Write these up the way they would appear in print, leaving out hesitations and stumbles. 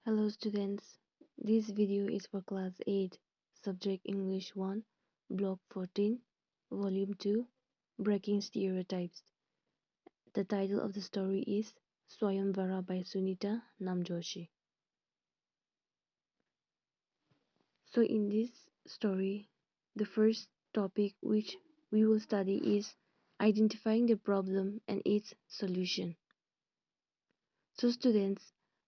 Hello students, this video is for class 8, subject English 1, block 14, volume 2, Breaking Stereotypes. The title of the story is Swayamvara by Sunita Namjoshi. So in this story, the first topic which we will study is identifying the problem and its solution. So students,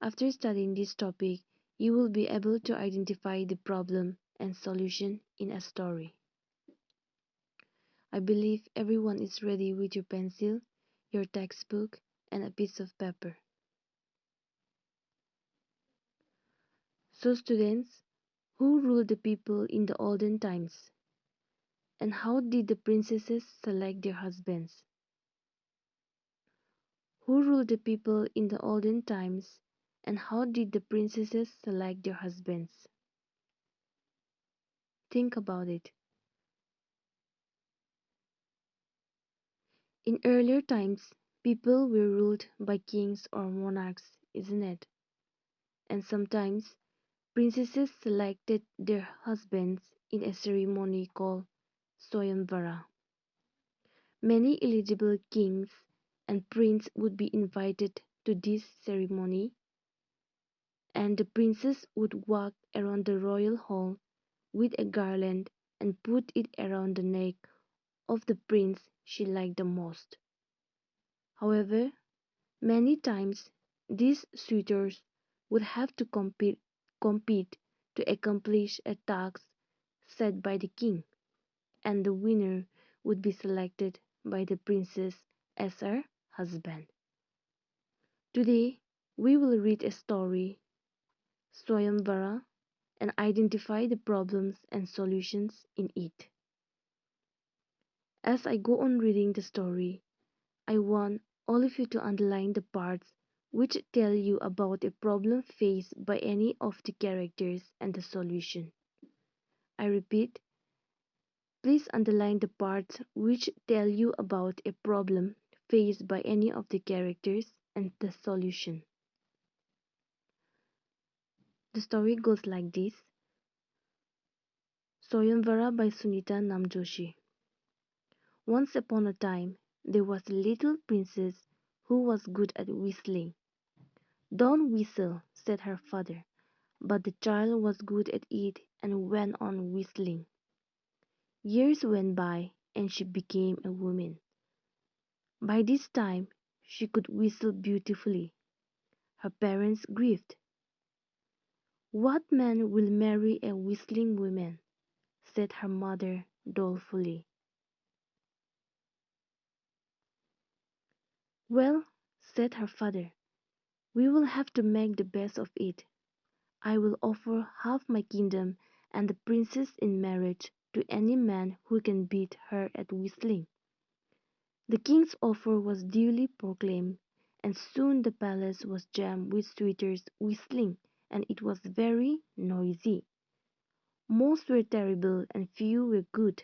after studying this topic, you will be able to identify the problem and solution in a story. I believe everyone is ready with your pencil, your textbook, and a piece of paper. So students, who ruled the people in the olden times? And how did the princesses select their husbands? Who ruled the people in the olden times? And how did the princesses select their husbands? Think about it. In earlier times, people were ruled by kings or monarchs, isn't it? And sometimes princesses selected their husbands in a ceremony called Swayamvara. Many eligible kings and princes would be invited to this ceremony, and the princess would walk around the royal hall with a garland and put it around the neck of the prince she liked the most. However, many times these suitors would have to compete to accomplish a task set by the king, and the winner would be selected by the princess as her husband. Today, we will read a story, Swayamvara, and identify the problems and solutions in it. As I go on reading the story, I want all of you to underline the parts which tell you about a problem faced by any of the characters and the solution. I repeat, please underline the parts which tell you about a problem faced by any of the characters and the solution. The story goes like this. Swayamvara by Sunita Namjoshi. Once upon a time, there was a little princess who was good at whistling. Don't whistle, said her father, but the child was good at it and went on whistling. Years went by and she became a woman. By this time, she could whistle beautifully. Her parents grieved. What man will marry a whistling woman? Said her mother dolefully. Well, said her father, we will have to make the best of it. I will offer half my kingdom and the princess in marriage to any man who can beat her at whistling. The king's offer was duly proclaimed, and soon the palace was jammed with suitors whistling, and it was very noisy. Most were terrible and few were good,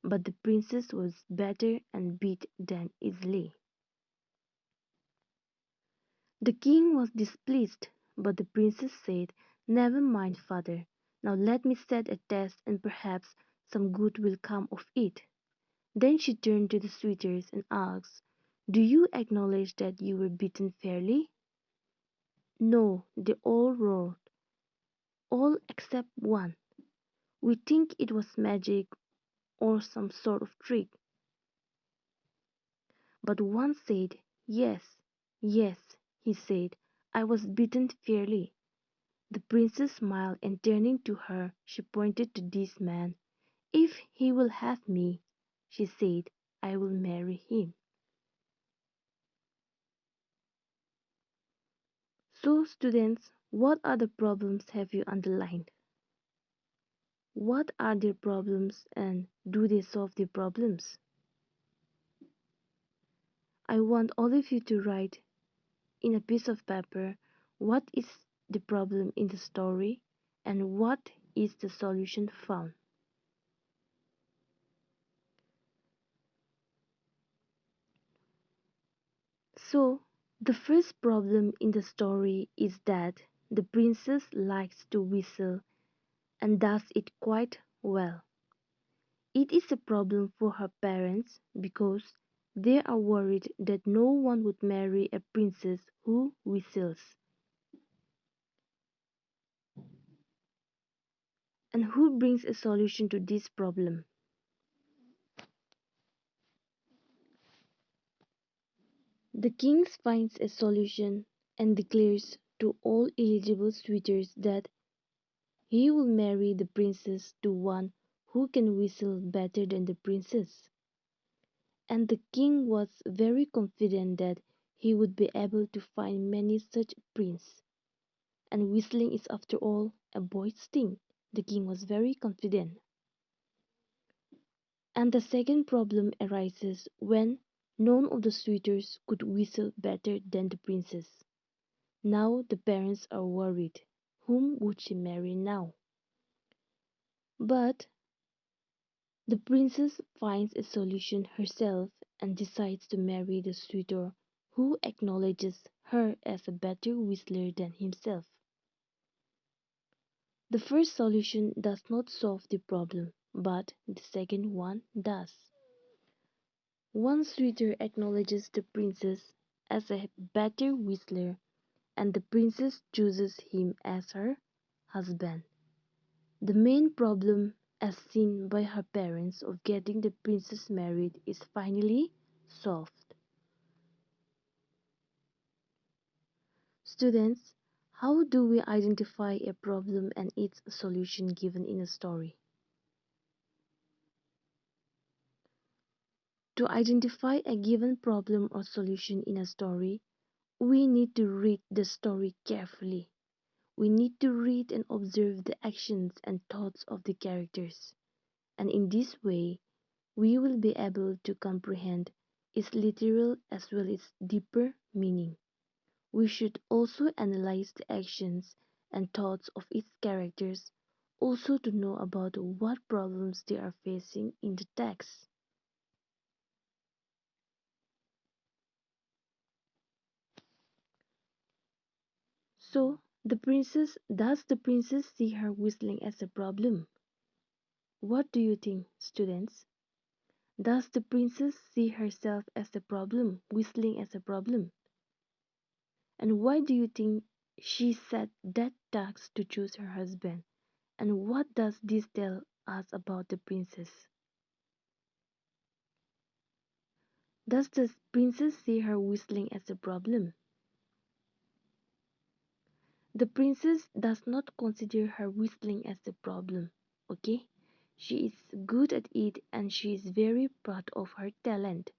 but the princess was better and beat them easily. The king was displeased, but the princess said, "Never mind, father. Now let me set a test and perhaps some good will come of it." Then she turned to the suitors and asked, "Do you acknowledge that you were beaten fairly?" "No," they all roared, "all except one. We think it was magic or some sort of trick." But one said, "Yes, yes," he said, "I was beaten fairly." The princess smiled, and turning to her she pointed to this man. "If he will have me," she said, "I will marry him." So students, what are the problems have you underlined? What are their problems and do they solve their problems? I want all of you to write in a piece of paper what is the problem in the story and what is the solution found. So, the first problem in the story is that the princess likes to whistle and does it quite well. It is a problem for her parents because they are worried that no one would marry a princess who whistles. And who brings a solution to this problem? The king finds a solution and declares to all eligible suitors that he will marry the princess to one who can whistle better than the princess. And the king was very confident that he would be able to find many such princes. And whistling is, after all, a boy's thing. The king was very confident. And the second problem arises when none of the suitors could whistle better than the princess. Now the parents are worried. Whom would she marry now? But the princess finds a solution herself and decides to marry the suitor who acknowledges her as a better whistler than himself. The first solution does not solve the problem, but the second one does. One suitor acknowledges the princess as a better whistler, and the princess chooses him as her husband. The main problem, as seen by her parents, of getting the princess married is finally solved. Students, how do we identify a problem and its solution given in a story? To identify a given problem or solution in a story, we need to read the story carefully. We need to read and observe the actions and thoughts of the characters, and in this way, we will be able to comprehend its literal as well as deeper meaning. We should also analyze the actions and thoughts of its characters, also to know about what problems they are facing in the text. So, does the princess see her whistling as a problem? What do you think, students? Does the princess see herself as a problem, whistling as a problem? And why do you think she set that task to choose her husband? And what does this tell us about the princess? Does the princess see her whistling as a problem? The princess does not consider her whistling as a problem, okay? She is good at it and she is very proud of her talent.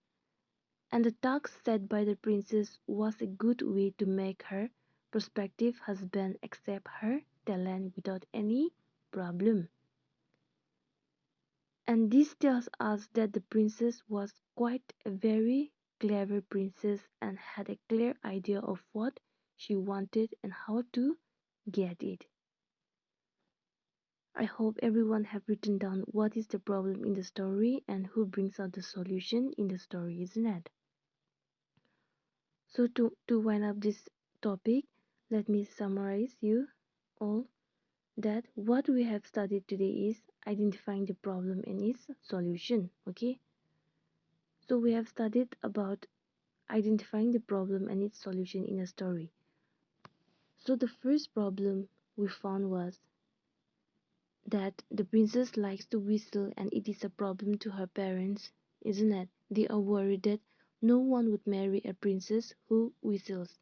And the task set by the princess was a good way to make her prospective husband accept her talent without any problem. And this tells us that the princess was quite a very clever princess and had a clear idea of what she wanted and how to get it. I hope everyone have written down what is the problem in the story and who brings out the solution in the story, isn't it? So to wind up this topic, let me summarize you all that what we have studied today is identifying the problem and its solution. Okay, so we have studied about identifying the problem and its solution in a story. So the first problem we found was that the princess likes to whistle and it is a problem to her parents, isn't it? They are worried that no one would marry a princess who whistles.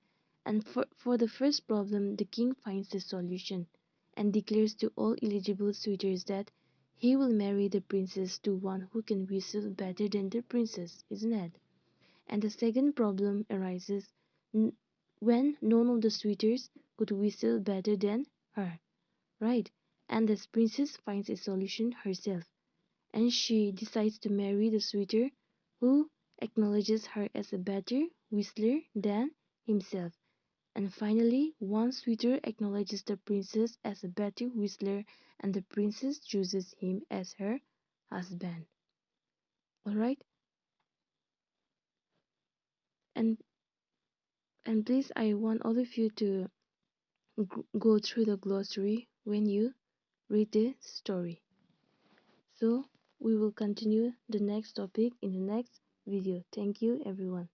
And for the first problem, the king finds the solution and declares to all eligible suitors that he will marry the princess to one who can whistle better than the princess, isn't it? And the second problem arises n- when none of the suitors could whistle better than her, right? And the princess finds a solution herself, and she decides to marry the suitor who acknowledges her as a better whistler than himself. And finally, one suitor acknowledges the princess as a better whistler, and the princess chooses him as her husband. Alright? And please, I want all of you to go through the glossary when you read the story. So we will continue the next topic in the next video. Thank you everyone.